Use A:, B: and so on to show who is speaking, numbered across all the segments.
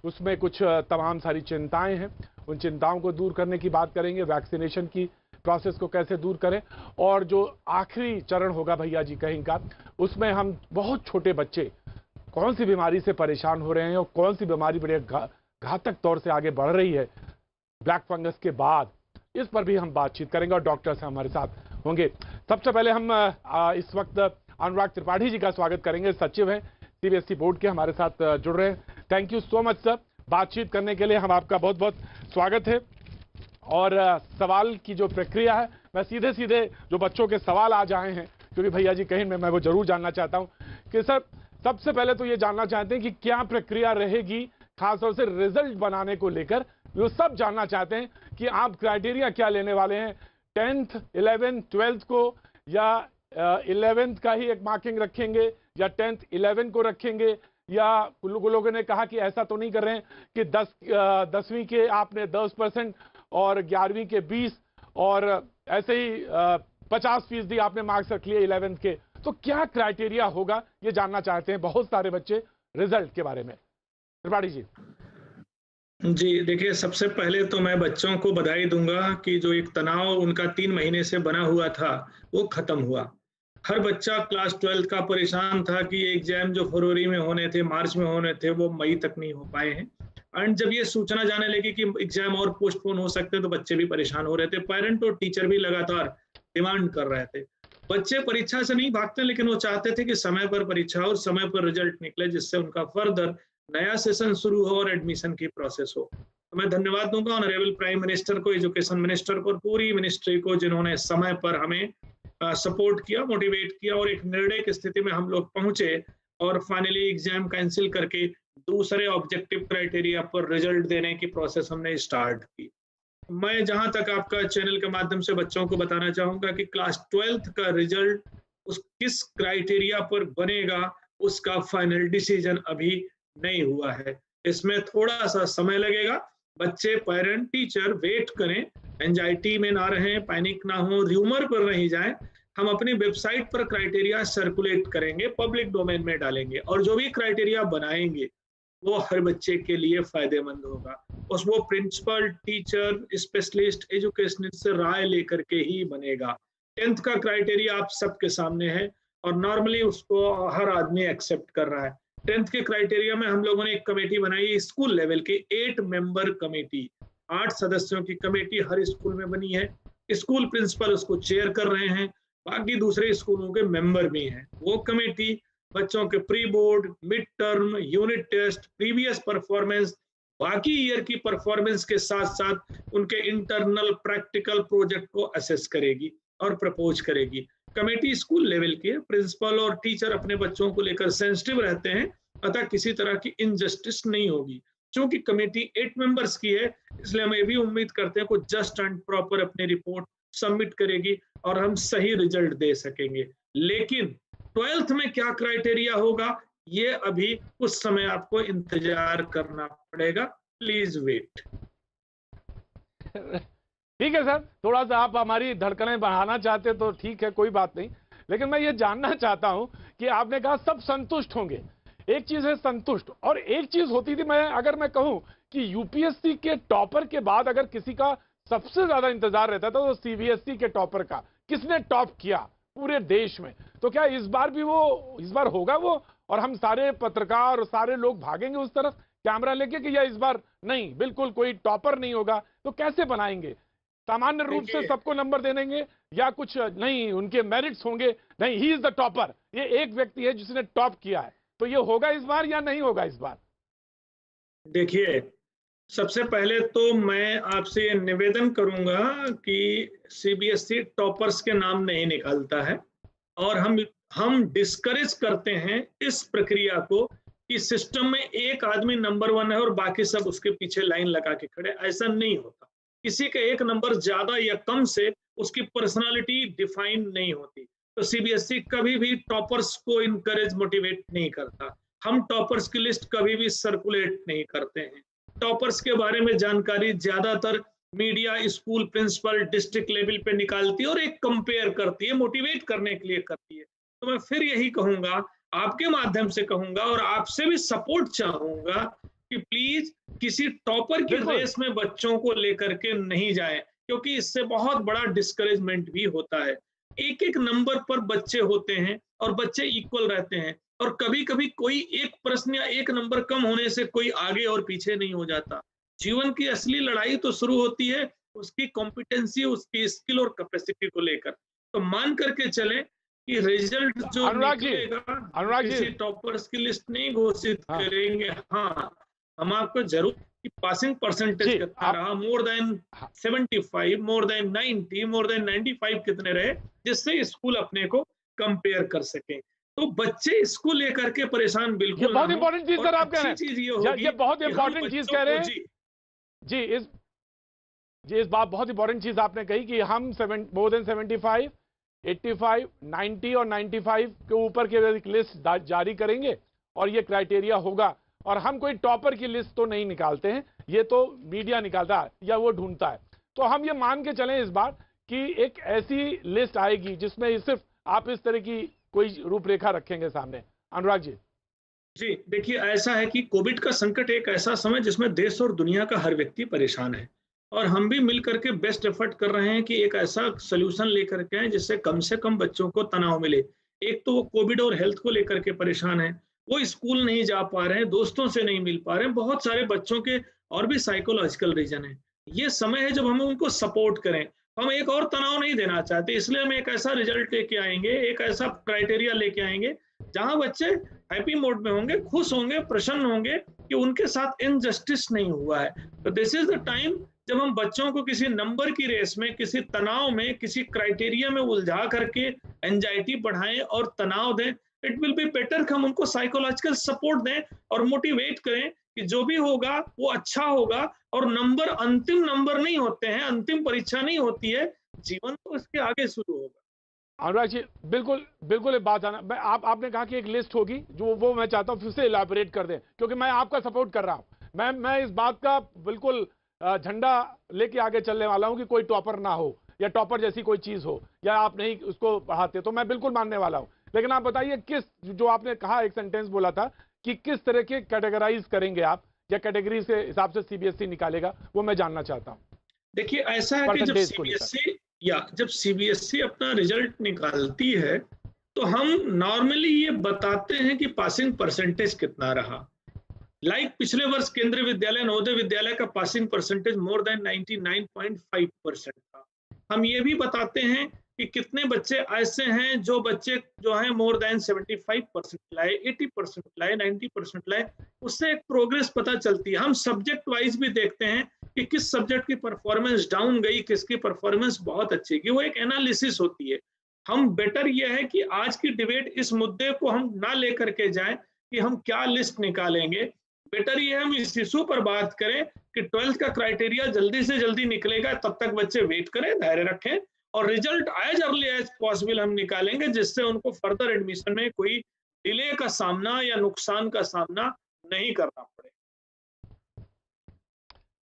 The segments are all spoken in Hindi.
A: उसमें कुछ तमाम सारी चिंताएं हैं, उन चिंताओं को दूर करने की बात करेंगे, वैक्सीनेशन की प्रोसेस को कैसे दूर करें, और जो आखिरी चरण होगा भैया जी कहीं का, उसमें हम बहुत छोटे बच्चे कौन सी बीमारी से परेशान हो रहे हैं और कौन सी बीमारी बड़े घातक तौर से आगे बढ़ रही है ब्लैक फंगस के बाद, इस पर भी हम बातचीत करेंगे और डॉक्टर्स हमारे साथ होंगे। सबसे पहले हम इस वक्त अनुराग त्रिपाठी जी का स्वागत करेंगे, सचिव हैं सीबीएसई बोर्ड के, हमारे साथ जुड़ रहे हैं। Thank you so much sir, बातचीत करने के लिए हम आपका बहुत बहुत स्वागत है। और सवाल की जो प्रक्रिया है, मैं सीधे सीधे जो बच्चों के सवाल आज आए हैं, क्योंकि भैया जी कहीं मैं वो जरूर जानना चाहता हूं कि सर सबसे पहले तो ये जानना चाहते हैं कि क्या प्रक्रिया रहेगी खासतौर से रिजल्ट बनाने को लेकर। वो सब जानना चाहते हैं कि आप क्राइटेरिया क्या लेने वाले हैं, 10th 11th 12th को, या 11th का ही एक मार्किंग रखेंगे, या 10th 11 को रखेंगे, या लोगों ने कहा कि ऐसा तो नहीं कर रहे हैं कि 10वीं के आपने 10% और 11वीं के 20 और ऐसे ही 50% आपने मार्क्स रख लिए 11th के, तो क्या क्राइटेरिया होगा ये जानना चाहते हैं बहुत सारे बच्चे रिजल्ट के बारे में। त्रिपाठी जी।
B: जी, देखिए सबसे पहले तो मैं बच्चों को बधाई दूंगा कि जो एक तनाव उनका 3 महीने से बना हुआ था वो खत्म हुआ। हर बच्चा क्लास 12 का परेशान था कि एग्जाम जो फरवरी में होने थे, मार्च में होने थे, वो मई तक नहीं हो पाए हैं। एंड जब ये सूचना जाने लगी कि एग्जाम और पोस्टपोन हो सकते हैं तो बच्चे भी परेशान हो रहे थे, पेरेंट और टीचर भी लगातार डिमांड कर रहे थे। बच्चे परीक्षा से नहीं भागते, लेकिन वो चाहते थे कि समय पर परीक्षा और समय पर रिजल्ट निकले, जिससे उनका फर्दर नया सेशन शुरू हो और एडमिशन की प्रोसेस हो। तो मैं धन्यवाद दूंगा ऑनरेबल प्राइम मिनिस्टर को, एजुकेशन मिनिस्टर को और पूरी मिनिस्ट्री को, जिन्होंने समय पर हमें सपोर्ट किया, मोटिवेट किया और एक निर्णय की स्थिति में हम लोग पहुंचे और फाइनली एग्जाम कैंसिल करके दूसरे ऑब्जेक्टिव क्राइटेरिया पर रिजल्ट देने की प्रोसेस हमने स्टार्ट की। मैं जहां तक आपका चैनल के माध्यम से बच्चों को बताना चाहूंगा कि क्लास 12th का रिजल्ट उस किस क्राइटेरिया पर बनेगा उसका फाइनल डिसीजन अभी नहीं हुआ है। इसमें थोड़ा सा समय लगेगा। बच्चे, पेरेंट, टीचर वेट करें, एंजाइटी में ना रहें, पैनिक ना हो, र्यूमर पर नहीं जाएं। हम अपनी वेबसाइट पर क्राइटेरिया सर्कुलेट करेंगे, पब्लिक डोमेन में डालेंगे और जो भी क्राइटेरिया बनाएंगे वो हर बच्चे के लिए फायदेमंद होगा। उस वो प्रिंसिपल, टीचर, स्पेशलिस्ट, एजुकेशनिस्ट से राय लेकर के ही बनेगा। 10th का क्राइटेरिया आप सबके सामने है और नॉर्मली उसको हर आदमी एक्सेप्ट कर रहा है। 10th के क्राइटेरिया में हम लोगों ने एक कमेटी बनाई, स्कूल लेवल की 8 मेंबर कमेटी, 8 सदस्यों की कमेटी हर स्कूल में बनी है। स्कूल प्रिंसिपल उसको चेयर कर रहे हैं, बाकी दूसरे स्कूलों के मेंबर भी हैं। वो कमेटी बच्चों के pre board, mid term, unit test, previous performance, बाकी ईयर की परफॉर्मेंस के साथ साथ उनके इंटरनल प्रैक्टिकल प्रोजेक्ट को असेस करेगी और प्रपोज करेगी। कमेटी स्कूल लेवल की है, प्रिंसिपल और टीचर अपने बच्चों को लेकर सेंसिटिव रहते हैं, अतः किसी तरह की इनजस्टिस नहीं होगी। क्योंकि कमेटी 8 मेंबर्स की है, इसलिए हम ये भी उम्मीद करते हैं कि जस्ट एंड प्रॉपर अपनी रिपोर्ट सबमिट करेगी और हम सही रिजल्ट दे सकेंगे। लेकिन 12th में क्या क्राइटेरिया होगा ये अभी कुछ समय आपको इंतजार करना पड़ेगा। Please wait.
A: ठीक है सर, थोड़ा सा आप हमारी धड़कनें बढ़ाना चाहते तो ठीक है, कोई बात नहीं, लेकिन मैं ये जानना चाहता हूं कि आपने कहा सब संतुष्ट होंगे। एक चीज है संतुष्ट, और एक चीज होती थी, अगर मैं कहूं कि यूपीएससी के टॉपर के बाद अगर किसी का सबसे ज्यादा इंतजार रहता था तो सीबीएसई के टॉपर का, किसने टॉप किया पूरे देश में। तो क्या इस बार होगा वो, और हम सारे पत्रकार और सारे लोग भागेंगे उस तरफ कैमरा लेके कि या इस बार नहीं, बिल्कुल कोई टॉपर नहीं होगा, तो कैसे बनाएंगे? सामान्य रूप से सबको नंबर दे देंगे या कुछ नहीं, उनके मेरिट्स होंगे, नहीं ही इज द टॉपर, ये एक व्यक्ति है जिसने टॉप किया है, तो ये होगा इस बार या नहीं होगा इस बार?
B: देखिए, सबसे पहले तो मैं आपसे निवेदन करूंगा कि सीबीएसई टॉपर्स के नाम नहीं निकालता है और हम डिस्करेज करते हैं इस प्रक्रिया को कि सिस्टम में एक आदमी नंबर 1 है और बाकी सब उसके पीछे लाइन लगा के खड़े। ऐसा नहीं होता। किसी का एक नंबर ज्यादा या कम से उसकी पर्सनालिटी डिफाइन नहीं होती। तो सीबीएसई कभी भी टॉपर्स को इनकरेज, मोटिवेट नहीं करता। हम टॉपर्स की लिस्ट कभी भी सर्कुलेट नहीं करते हैं। टॉपर्स के बारे में जानकारी ज्यादातर media, school principal, district level पे निकालती है और एक कंपेयर करती है, मोटिवेट करने के लिए करती है। तो मैं फिर यही कहूंगा, आपके माध्यम से कहूंगा और आपसे भी सपोर्ट चाहूंगा कि प्लीज किसी टॉपर की
A: बिल्कुल।
B: रेस में बच्चों को लेकर के नहीं जाए, क्योंकि इससे बहुत बड़ा डिस्करेजमेंट भी होता है। एक एक नंबर पर बच्चे होते हैं और बच्चे इक्वल रहते हैं, और कभी कभी कोई एक प्रश्न या एक नंबर कम होने से कोई आगे और पीछे नहीं हो जाता। जीवन की असली लड़ाई तो शुरू होती है उसकी कॉम्पिटेंसी, उसकी स्किल और कैपेसिटी को लेकर। तो मान करके चले कि रिजल्ट जो
A: अनुराग जी,
B: निकलेगा, हम
A: अनुराग जी,
B: किसी टॉपर्स की लिस्ट नहीं घोषित
A: हाँ
B: करेंगे। हाँ, हम आपको जरूर कि पासिंग परसेंटेज
A: जी,
B: कितना
A: आप,
B: रहा, मोर देन
A: हाँ,
B: 75, मोर देन 90, मोर देन 95 कितने रहे, जिससे स्कूल अपने को कंपेयर कर सके। तो बच्चे इसको लेकर के परेशान
A: ये
B: बिल्कुल ना
A: बहुत
B: हो,
A: इंपॉर्टेंट चीज
B: और
A: सर आप कह रहे
B: अच्छी चीज ये
A: हैं,
B: होगी
A: ये बहुत
B: कि हम
A: इंपॉर्टेंट चीज
B: बच्चों
A: कह रहे
B: को
A: हैं। जी, इस बात बहुत इंपॉर्टेंट चीज आपने कही कि हम मोर देन 75, 85, 90 और 95 के ऊपर के एक लिस्ट जारी करेंगे, और ये क्राइटेरिया होगा। और हम कोई टॉपर की लिस्ट तो नहीं निकालते हैं, ये तो मीडिया निकालता है या वो ढूंढता है। तो हम ये मान के चलें इस बार कि एक ऐसी लिस्ट आएगी जिसमें सिर्फ आप इस तरह की कोई रूपरेखा रखेंगे सामने। अनुराग जी।
B: जी, देखिए ऐसा है कि कोविड का संकट एक ऐसा समय जिसमें देश और दुनिया का हर व्यक्ति परेशान है, और हम भी मिल करके बेस्ट एफर्ट कर रहे हैं कि एक ऐसा सॉल्यूशन लेकर के आए जिससे कम से कम बच्चों को तनाव मिले। एक तो वो कोविड और हेल्थ को लेकर के परेशान है, वो स्कूल नहीं जा पा रहे हैं, दोस्तों से नहीं मिल पा रहे हैं, बहुत सारे बच्चों के और भी साइकोलॉजिकल रीजन है। ये समय है जब हम उनको सपोर्ट करें। हम एक और तनाव नहीं देना चाहते, इसलिए हम एक ऐसा रिजल्ट लेके आएंगे, एक ऐसा क्राइटेरिया लेके आएंगे जहां बच्चे हैप्पी मोड में होंगे, खुश होंगे, प्रसन्न होंगे कि उनके साथ इनजस्टिस नहीं हुआ है। तो दिस इज द टाइम जब हम बच्चों को किसी नंबर की रेस में, किसी तनाव में, किसी क्राइटेरिया में उलझा करके एंजाइटी बढ़ाएं और तनाव दें। इट विल बी बेटर कि हम उनको साइकोलॉजिकल सपोर्ट दें और मोटिवेट करें कि जो भी होगा वो अच्छा होगा, और नंबर अंतिम नंबर नहीं होते हैं, अंतिम परीक्षा नहीं होती है, जीवन तो इसके आगे शुरू होगा।
A: अनुराग जी, बिल्कुल बिल्कुल एक बात आना, मैं आपने कहा कि एक लिस्ट होगी, जो वो मैं चाहता हूं फिर से इलाबोरेट कर दें, क्योंकि मैं आपका सपोर्ट कर रहा हूं। मैं इस बात का बिल्कुल झंडा लेके आगे चलने वाला हूं कि कोई टॉपर ना हो, या टॉपर जैसी कोई चीज हो, या आप नहीं उसको पढ़ाते, तो मैं बिल्कुल मानने वाला हूं। लेकिन आप बताइए, किस, जो आपने कहा एक सेंटेंस बोला था कि किस तरह के कैटेगराइज करेंगे आप, या कैटेगरी के हिसाब से सीबीएसई निकालेगा, वो मैं जानना चाहता हूं।
B: देखिए ऐसा है कि
A: परसेंटेज को लेकर।
B: जब सीबीएसई अपना रिजल्ट निकालती है, तो हम नॉर्मली ये बताते हैं कि पासिंग परसेंटेज कितना रहा। पिछले वर्ष केंद्रीय विद्यालय, नवोदय विद्यालय का पासिंग परसेंटेज मोर देन 99.5% था। हम ये भी बताते हैं कि कितने बच्चे ऐसे हैं जो बच्चे जो हैं मोर देन 75% लाए, 80% लाए, 90% लाए, उससे एक प्रोग्रेस पता चलती है। हम सब्जेक्ट वाइज भी देखते हैं कि किस सब्जेक्ट की परफॉर्मेंस डाउन गई, किसकी परफॉर्मेंस बहुत अच्छी गई, वो एक एनालिसिस होती है। हम बेटर यह है कि आज की डिबेट इस मुद्दे को हम ना लेकर के जाएं कि हम क्या लिस्ट निकालेंगे। बेटर ये हम इस इशू पर बात करें कि 12th का क्राइटेरिया जल्दी से जल्दी निकलेगा, तब तक बच्चे वेट करें, धैर्य रखें, और result as early as possible हम निकालेंगे, जिससे उनको फर्दर एडमिशन में कोई डिले का सामना या नुकसान का सामना नहीं करना पड़े।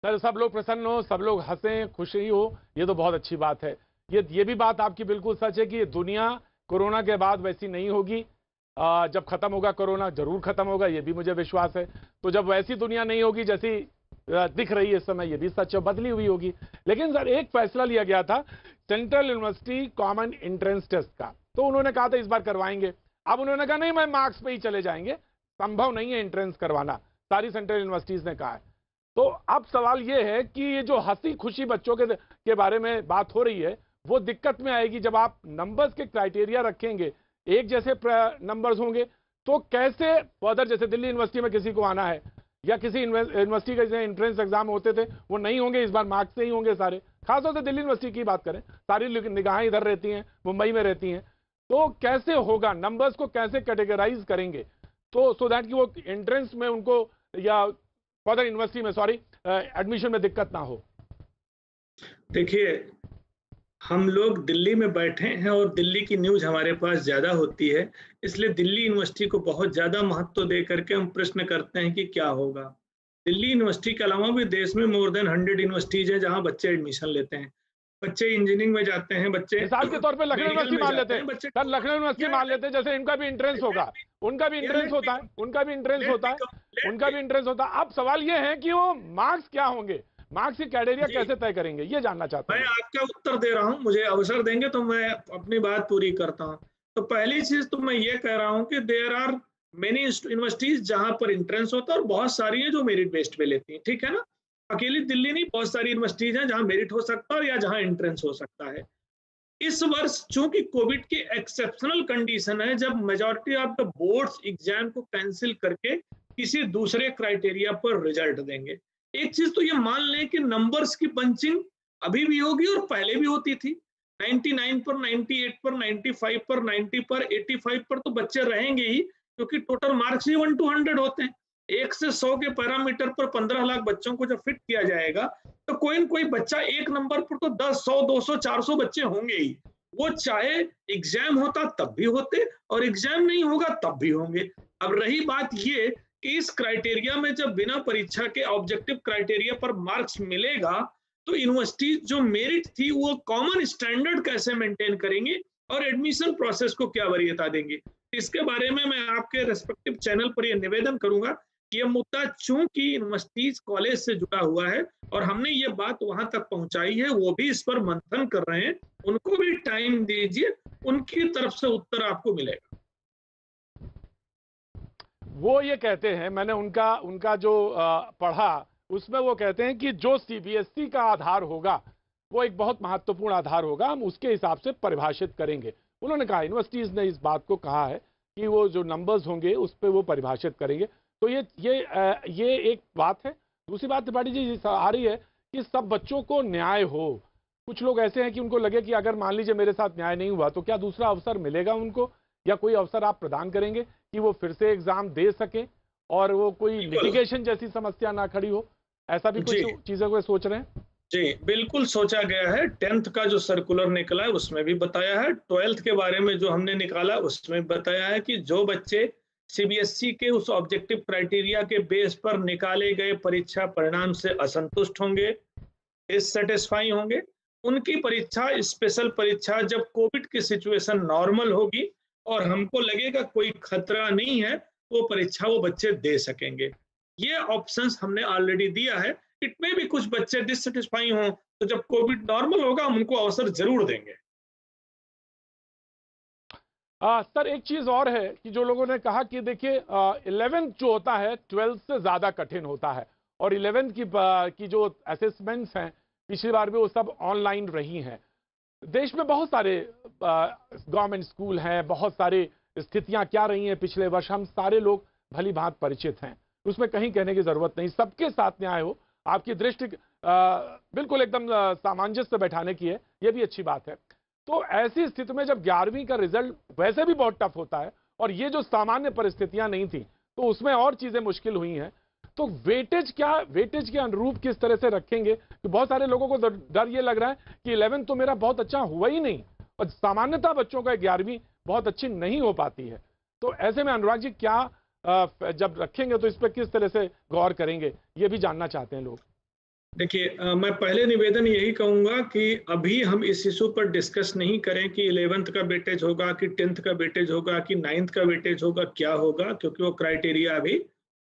A: सर, सब लोग प्रसन्न हो, सब लोग हंसें, खुशी हो, ये तो बहुत अच्छी बात है। ये भी बात आपकी बिल्कुल सच है कि दुनिया कोरोना के बाद वैसी नहीं होगी। जब खत्म होगा कोरोना, जरूर खत्म होगा, ये भी मुझे विश्वास है। तो जब वैसी दुनिया नहीं होगी जैसी दिख रही है इस समय, ये भी सच है, बदली हुई होगी। लेकिन सर, एक फैसला लिया गया था central university common entrance test का, तो उन्होंने कहा था इस बार करवाएंगे। अब उन्होंने कहा नहीं, मैं मार्क्स पे ही चले जाएंगे, संभव नहीं है एंट्रेंस करवाना, सारी सेंट्रल यूनिवर्सिटीज ने कहा है। तो अब सवाल ये है कि ये जो हंसी खुशी बच्चों के बारे में बात हो रही है, वो दिक्कत में आएगी जब आप नंबर्स के क्राइटेरिया रखेंगे, एक जैसे नंबर्स होंगे, तो कैसे फर्दर, जैसे दिल्ली यूनिवर्सिटी में किसी को आना है, या किसी यूनिवर्सिटी के जैसे एंट्रेंस एग्जाम होते थे, वो नहीं होंगे, इस बार मार्क्स से ही होंगे सारे। खासतौर से दिल्ली यूनिवर्सिटी की बात करें, सारी निगाहें इधर रहती हैं, मुंबई में रहती हैं, तो कैसे होगा, नंबर्स को कैसे कैटेगराइज करेंगे, तो सो दैट कि वो एंट्रेंस में उनको, या फर्दर यूनिवर्सिटी में, सॉरी, एडमिशन में दिक्कत ना हो।
B: देखिए, हम लोग दिल्ली में बैठे हैं और दिल्ली की न्यूज हमारे पास ज्यादा होती है, इसलिए दिल्ली यूनिवर्सिटी को बहुत ज्यादा महत्व दे करके हम प्रश्न करते हैं कि क्या होगा। दिल्ली यूनिवर्सिटी के अलावा भी देश में मोर देन 100 यूनिवर्सिटीज हैं जहां बच्चे एडमिशन लेते हैं। बच्चे इंजीनियरिंग में जाते हैं, बच्चे
A: मिसाल के तौर पे लखनऊ
B: मेडिकल
A: यूनिवर्सिटी
B: में
A: मान
B: जाते
A: लेते
B: हैं,
A: हैं
B: बच्चे
A: सर, लखनऊ यूनिवर्सिटी मान लेते हैं, जैसे इनका भी एंट्रेंस होगा, उनका भी एंट्रेंस होता है, उनका भी एंट्रेंस होता है, उनका भी एंट्रेंस होता है। अब सवाल ये है कि वो मार्क्स क्या होंगे, मार्क्स की क्राइटेरिया कैसे तय करेंगे, ये जानना चाहते
B: मैं
A: हैं।
B: आपका उत्तर दे रहा हूं, मुझे अवसर देंगे तो मैं अपनी बात पूरी करता हूं। तो पहली चीज तो मैं ये कह रहा हूं कि देयर आर मेनी यूनिवर्सिटीज जहां पर एंट्रेंस होता है और बहुत सारी हैं जो मेरिट बेस्ड पे लेती हैं, ठीक है ना। अकेली दिल्ली नहीं, बहुत सारी यूनिवर्सिटीज हैं जहां मेरिट हो सकता है या जहां एंट्रेंस हो सकता है। इस वर्ष चूंकि कोविड की एक्सेप्शनल कंडीशन है, जब majority of the boards exam को कैंसिल करके किसी दूसरे क्राइटेरिया पर रिजल्ट देंगे। एक चीज तो ये मान लें कि नंबर्स की पंचिंग अभी भी होगी और पहले भी होती थी। 99 पर, 98 पर, 95 पर, 90 पर, 85 पर तो बच्चे रहेंगे ही, क्योंकि टोटल मार्क्स ही 1 to 100 होते हैं। 1 से 100 के पैरामीटर पर 15 लाख बच्चों को जब फिट किया जाएगा तो कोई न कोई बच्चा एक नंबर पर तो 10, 100, 200, 400 बच्चे होंगे ही। वो चाहे एग्जाम होता तब भी होते और एग्जाम नहीं होगा तब भी होंगे। अब रही बात ये कि इस क्राइटेरिया में जब बिना परीक्षा के ऑब्जेक्टिव क्राइटेरिया पर मार्क्स मिलेगा तो यूनिवर्सिटी जो मेरिट थी वो कॉमन स्टैंडर्ड कैसे मेंटेन करेंगे और एडमिशन प्रोसेस को क्या वरीयता देंगे। इसके बारे में मैं आपके रेस्पेक्टिव चैनल पर यह निवेदन करूंगा कि यह मुद्दा चूंकि यूनिवर्सिटीज कॉलेज से जुड़ा हुआ है और हमने ये बात वहां तक पहुंचाई है, वो भी इस पर मंथन कर रहे हैं, उनको भी टाइम दीजिए, उनकी तरफ से उत्तर आपको मिलेगा।
A: वो ये कहते हैं, मैंने उनका उनका जो पढ़ा उसमें वो कहते हैं कि जो सीबीएसई का आधार होगा वो एक बहुत महत्वपूर्ण आधार होगा, हम उसके हिसाब से परिभाषित करेंगे। उन्होंने कहा, यूनिवर्सिटीज ने इस बात को कहा है कि वो जो नंबर्स होंगे उस पर वो परिभाषित करेंगे। तो ये एक बात है। दूसरी बात त्रिपाठी जी आ रही है कि सब बच्चों को न्याय हो। कुछ लोग ऐसे हैं कि उनको लगे कि अगर मान लीजिए मेरे साथ न्याय नहीं हुआ तो क्या दूसरा अवसर मिलेगा उनको, या कोई अवसर आप प्रदान करेंगे कि वो फिर से एग्जाम दे सके और वो कोई लिटिगेशन जैसी समस्या ना खड़ी हो। ऐसा भी कुछ चीजों को सोच रहे हैं?
B: जी बिल्कुल सोचा गया है। 10th का जो सर्कुलर निकला है उसमें भी बताया है, 12th के बारे में जो हमने निकाला उसमें बताया है कि जो बच्चे सीबीएसई के उस ऑब्जेक्टिव क्राइटेरिया के बेस पर निकाले गए परीक्षा परिणाम से असंतुष्ट होंगे, डिससेटिस्फाई होंगे, उनकी परीक्षा स्पेशल परीक्षा जब कोविड की सिचुएशन नॉर्मल होगी और हमको लगेगा कोई खतरा नहीं है, वो परीक्षा वो बच्चे दे सकेंगे। ये ऑप्शंस हमने ऑलरेडी दिया है। इतने भी कुछ बच्चे डिससेटिस्फाई हों तो जब कोविड नॉर्मल होगा हम उनको अवसर जरूर देंगे।
A: सर एक चीज और है कि जो लोगों ने कहा कि देखिए 11th जो होता है 12th से ज्यादा कठिन होता है, और 11th की जो असेसमेंट्स हैं पिछली बार भी वो सब ऑनलाइन रही हैं। देश में बहुत सारे गवर्नमेंट स्कूल हैं, बहुत सारी स्थितियां क्या रही हैं पिछले वर्ष, हम सारे लोग भली भांत परिचित हैं, उसमें कहीं कहने की जरूरत नहीं। सबके साथ न्याय हो, आपकी दृष्टि बिल्कुल एकदम सामंजस्य बैठाने की है, यह भी अच्छी बात है। तो ऐसी स्थिति में जब 11वीं का रिजल्ट वैसे भी बहुत टफ होता है और ये जो सामान्य परिस्थितियां नहीं थी तो उसमें और चीजें मुश्किल हुई हैं, तो वेटेज के अनुरूप किस तरह से रखेंगे? कि बहुत सारे लोगों को डर ये लग रहा है कि 11 तो मेरा बहुत अच्छा हुआ ही नहीं, और सामान्यतः बच्चों का 11वीं बहुत अच्छी नहीं हो पाती है। तो ऐसे में अनुराग जी क्या जब रखेंगे तो इस पर किस तरह से गौर करेंगे, ये भी जानना चाहते हैं लोग।
B: देखिए मैं पहले निवेदन यही कहूंगा कि अभी हम इस इशू पर डिस्कस नहीं करें कि 11th का वेटेज होगा कि 10th का वेटेज होगा कि 9th का वेटेज होगा, क्या होगा, क्योंकि वो क्राइटेरिया अभी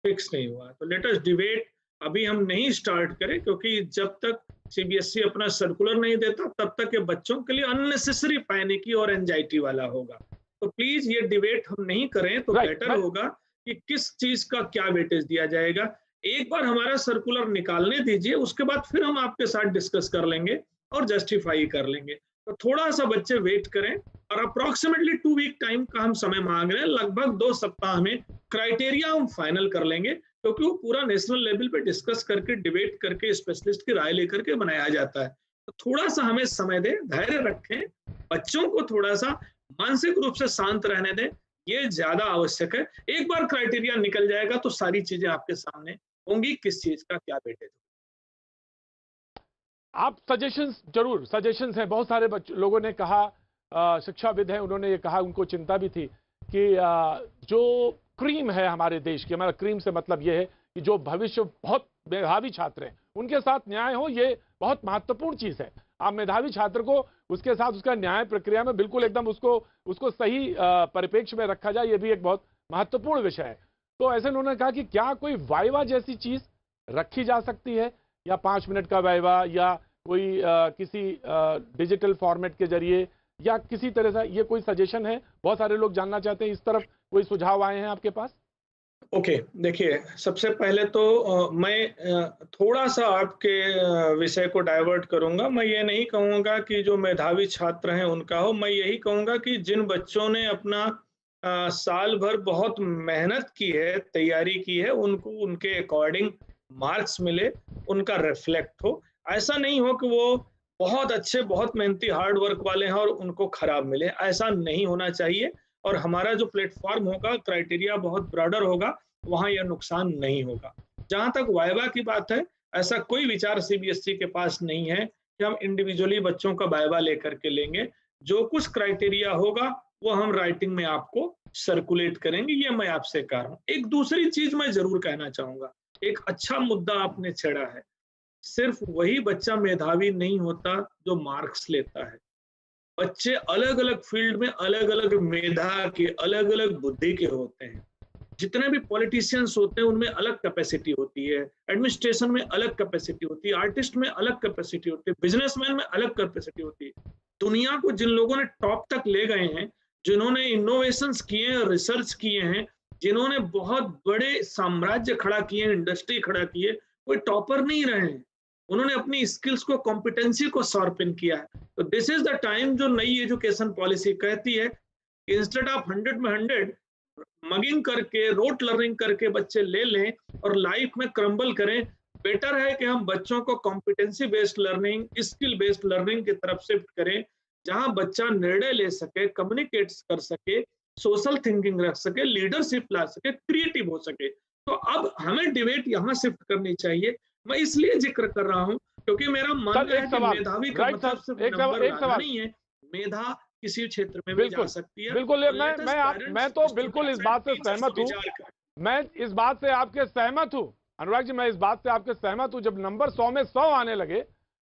B: फिक्स नहीं हुआ। तो लेट अस डिबेट अभी हम नहीं स्टार्ट करें, क्योंकि जब तक सीबीएसई अपना सर्कुलर नहीं देता तब तक ये बच्चों के लिए अननेसेसरी पैनिकी और एंजाइटी वाला होगा। तो प्लीज ये डिबेट हम नहीं करें तो बेटर होगा कि किस चीज का क्या वेटेज दिया जाएगा। एक बार हमारा सर्कुलर निकालने दीजिए, उसके बाद फिर हम आपके साथ डिस्कस कर लेंगे और जस्टिफाई कर लेंगे। तो थोड़ा सा बच्चे वेट करें, और अप्रोक्सीमेटली 2 वीक टाइम का हम समय मांग रहे हैं, लगभग 2 सप्ताह में क्राइटेरिया हम फाइनल कर लेंगे, क्योंकि वो पूरा नेशनल लेवल पे डिस्कस करके डिबेट करके स्पेशलिस्ट की राय लेकर के बनाया जाता है। तो थोड़ा सा हमें समय दें, धैर्य रखें, बच्चों को थोड़ा सा मानसिक रूप से शांत रहने दें, ये ज्यादा आवश्यक है। एक बार क्राइटेरिया निकल जाएगा तो सारी चीजें आपके सामने होंगी, किस चीज का क्या वेटेज।
A: आप सजेशंस हैं, बहुत सारे लोगों ने कहा, शिक्षाविद हैं, उन्होंने ये कहा, उनको चिंता भी थी कि जो क्रीम है हमारे देश की, हमारा क्रीम से मतलब ये है कि जो भविष्य बहुत मेधावी छात्र हैं उनके साथ न्याय हो, ये बहुत महत्वपूर्ण चीज है। आप मेधावी छात्र को उसके साथ उसका न्याय प्रक्रिया में बिल्कुल एकदम उसको सही परिप्रेक्ष्य में रखा जाए, ये भी एक बहुत महत्वपूर्ण विषय है। तो ऐसे उन्होंने कहा कि क्या कोई वाइवा जैसी चीज रखी जा सकती है, या 5 मिनट का वाइवा, या कोई किसी डिजिटल फॉर्मेट के जरिए, या किसी तरह से, ये कोई सजेशन है? बहुत सारे लोग जानना चाहते हैं, इस तरफ कोई सुझाव आए हैं आपके पास?
B: ओके, देखिए सबसे पहले तो मैं थोड़ा सा आपके विषय को डाइवर्ट करूंगा। मैं ये नहीं कहूंगा कि जो मेधावी छात्र हैं उनका हो, मैं यही कहूंगा कि जिन बच्चों ने अपना साल भर बहुत मेहनत की है, तैयारी की है, उनको उनके अकॉर्डिंग मार्क्स मिले, उनका रिफ्लेक्ट हो। ऐसा नहीं हो कि वो बहुत अच्छे, बहुत मेहनती, हार्ड वर्क वाले हैं और उनको खराब मिले, ऐसा नहीं होना चाहिए। और हमारा जो प्लेटफॉर्म होगा, क्राइटेरिया बहुत ब्रॉडर होगा, वहां यह नुकसान नहीं होगा। जहां तक वाइवा की बात है, ऐसा कोई विचार सीबीएसई के पास नहीं है कि हम इंडिविजुअली बच्चों का वाइवा लेकर के लेंगे। जो कुछ क्राइटेरिया होगा वो हम राइटिंग में आपको सर्कुलेट करेंगे, ये मैं आपसे कह रहा हूँ। एक दूसरी चीज मैं जरूर कहना चाहूंगा, एक अच्छा मुद्दा आपने छेड़ा है, सिर्फ वही बच्चा मेधावी नहीं होता जो मार्क्स लेता है। बच्चे अलग अलग फील्ड में अलग अलग मेधा के, अलग अलग बुद्धि के होते हैं। जितने भी पॉलिटिशियंस होते हैं उनमें अलग कैपेसिटी होती है, एडमिनिस्ट्रेशन में अलग कैपेसिटी होती है, आर्टिस्ट में अलग कैपेसिटी होती है, बिजनेसमैन में अलग कैपेसिटी होती है। दुनिया को जिन लोगों ने टॉप तक ले गए हैं, जिन्होंने इनोवेशंस किए हैं, रिसर्च किए हैं, जिन्होंने बहुत बड़े साम्राज्य खड़ा किए हैं, इंडस्ट्री खड़ा की है, कोई टॉपर नहीं रहे हैं। उन्होंने अपनी स्किल्स को, कॉम्पिटेंसी को शार्पन किया है। तो दिस इज द टाइम जो नई एजुकेशन पॉलिसी कहती है कि इंस्टेड ऑफ 100 में 100 मगिंग करके, रोट लर्निंग करके बच्चे ले लें और लाइफ में क्रम्बल करें। बेटर है कि हम बच्चों को competency based learning, skill based learning की तरफ शिफ्ट करें, जहां बच्चा निर्णय ले सके, कम्युनिकेट कर सके, सोशल थिंकिंग रख सके, लीडरशिप ला सके, क्रिएटिव हो सके। तो अब हमें डिबेट यहाँ शिफ्ट करनी चाहिए। मैं इसलिए जिक्र कर रहा हूँ क्योंकि मेरा मानना है कि मेधावी का मतलब सिर्फ नंबर लाना नहीं है, मेधा किसी क्षेत्र में भी जा सकती है।
A: बिल्कुल, मैं तो बिल्कुल इस बात से सहमत हूँ। मैं इस बात से आपके सहमत हूँ अनुराग जी, मैं इस बात से आपके सहमत हूँ। जब नंबर 100 में 100 आने लगे,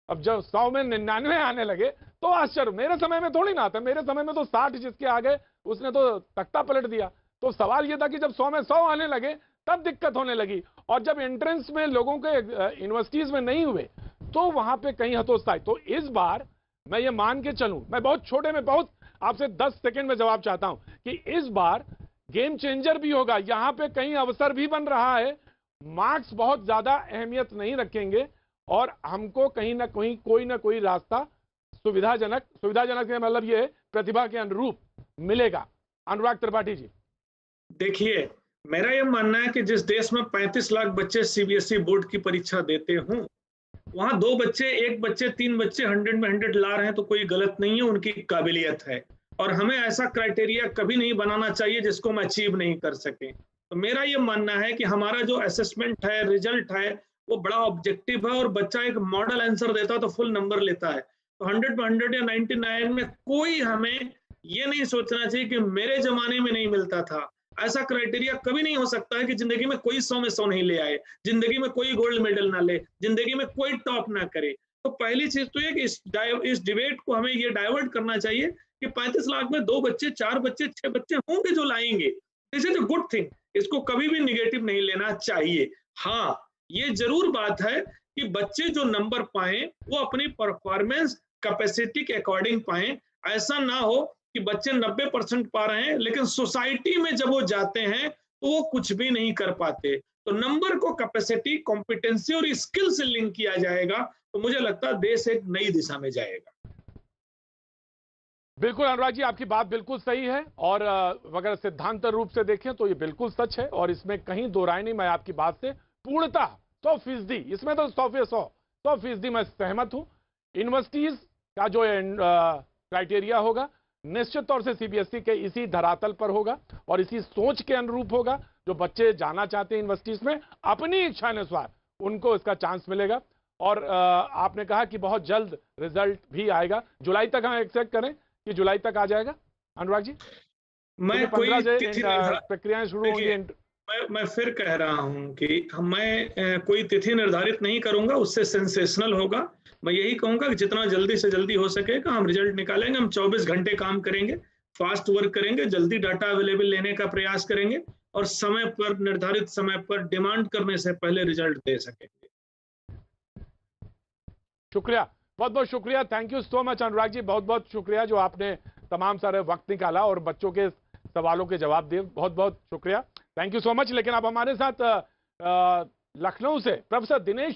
A: अब जब 100 में 99 आने लगे तो आश्चर्य। मेरे समय में थोड़ी ना आता, मेरे समय में तो 60 जिसके आ गए उसने तो तख्ता पलट दिया। तो सवाल ये था कि जब 100 में 100 आने लगे तब दिक्कत होने लगी, और जब एंट्रेंस में लोगों के यूनिवर्सिटीज में नहीं हुए तो वहां पे कहीं हतोत्साही। तो इस बार मैं ये मान के चलूं, मैं बहुत छोटे में, बहुत आपसे 10 सेकंड में जवाब चाहता हूं कि इस बार गेम चेंजर भी होगा, यहां पे कहीं अवसर भी बन रहा है। मार्क्स बहुत ज्यादा अहमियत नहीं रखेंगे और हमको कहीं ना कहीं कोई ना कोई रास्ता सुविधाजनक के मतलब ये प्रतिभा के अनुरूप मिलेगा। अनुराग त्रिपाठी जी,
B: देखिए मेरा यह मानना है कि जिस देश में 35 लाख बच्चे सीबीएसई बोर्ड की परीक्षा देते हों, वहां 2 बच्चे, 1 बच्चे, 3 बच्चे 100 में 100 ला रहे हैं तो कोई गलत नहीं है, उनकी काबिलियत है। और हमें ऐसा क्राइटेरिया कभी नहीं बनाना चाहिए जिसको हम अचीव नहीं कर सकें। तो मेरा ये मानना है कि हमारा जो असेसमेंट है, रिजल्ट है, वो बड़ा ऑब्जेक्टिव है और बच्चा एक मॉडल आंसर देता तो फुल नंबर लेता है। तो 100 में 100 या 99 में कोई हमें ये नहीं सोचना चाहिए कि मेरे जमाने में नहीं मिलता था। ऐसा क्राइटेरिया कभी नहीं हो सकता है कि जिंदगी में कोई 100 में 100 नहीं ले आए, जिंदगी में कोई गोल्ड मेडल ना ले, जिंदगी में कोई टॉप ना करे। तो पहली चीज तो ये कि इस डिबेट को हमें ये डाइवर्ट करना चाहिए कि 35 लाख में 2 बच्चे, 4 बच्चे, 6 बच्चे होंगे जो लाएंगे। This is a good thing, इसको कभी भी निगेटिव नहीं लेना चाहिए। हाँ, ये जरूर बात है कि बच्चे जो नंबर पाए वो अपनी परफॉर्मेंस कैपेसिटी के अकॉर्डिंग पाए। ऐसा ना हो कि बच्चे 90% पा रहे हैं लेकिन सोसाइटी में जब वो जाते हैं तो वो कुछ भी नहीं कर पाते। तो नंबर को कैपेसिटी, कॉम्पिटेंसी और स्किल से लिंक किया जाएगा तो मुझे लगता है देश एक नई दिशा में जाएगा।
A: बिल्कुल अनुराग जी, आपकी बात बिल्कुल सही है और अगर सिद्धांत रूप से देखें तो ये बिल्कुल सच है और इसमें कहीं दो राय नहीं। मैं आपकी बात से पूर्णतः 100%, इसमें तो 100% मैं सहमत हूं। यूनिवर्सिटीज का जो क्राइटेरिया होगा निश्चित तौर से सीबीएसई के इसी धरातल पर होगा और इसी सोच के अनुरूप होगा। जो बच्चे जाना चाहते हैं यूनिवर्सिटीज में अपनी इच्छा अनुसार उनको इसका चांस मिलेगा। और आपने कहा कि बहुत जल्द रिजल्ट भी आएगा, जुलाई तक हम एक्सपेक्ट करें कि जुलाई तक आ जाएगा अनुराग जी?
B: मैं कोई
A: प्रक्रियाएं शुरू होंगी।
B: मैं फिर कह रहा हूं कि मैं कोई तिथि निर्धारित नहीं करूंगा, उससे सेंसेशनल होगा। मैं यही कहूंगा कि जितना जल्दी से जल्दी हो सकेगा हम रिजल्ट निकालेंगे। हम 24 घंटे काम करेंगे, फास्ट वर्क करेंगे, जल्दी डाटा अवेलेबल लेने का प्रयास करेंगे और समय पर, निर्धारित समय पर, डिमांड करने से पहले रिजल्ट दे सकेंगे।
A: शुक्रिया, बहुत बहुत शुक्रिया। Thank you so much Anurag ji, बहुत बहुत शुक्रिया जो आपने तमाम सारे वक्त निकाला और बच्चों के सवालों के जवाब दिए। बहुत बहुत शुक्रिया, थैंक यू सो मच। लेकिन अब हमारे साथ लखनऊ से प्रोफेसर दिनेश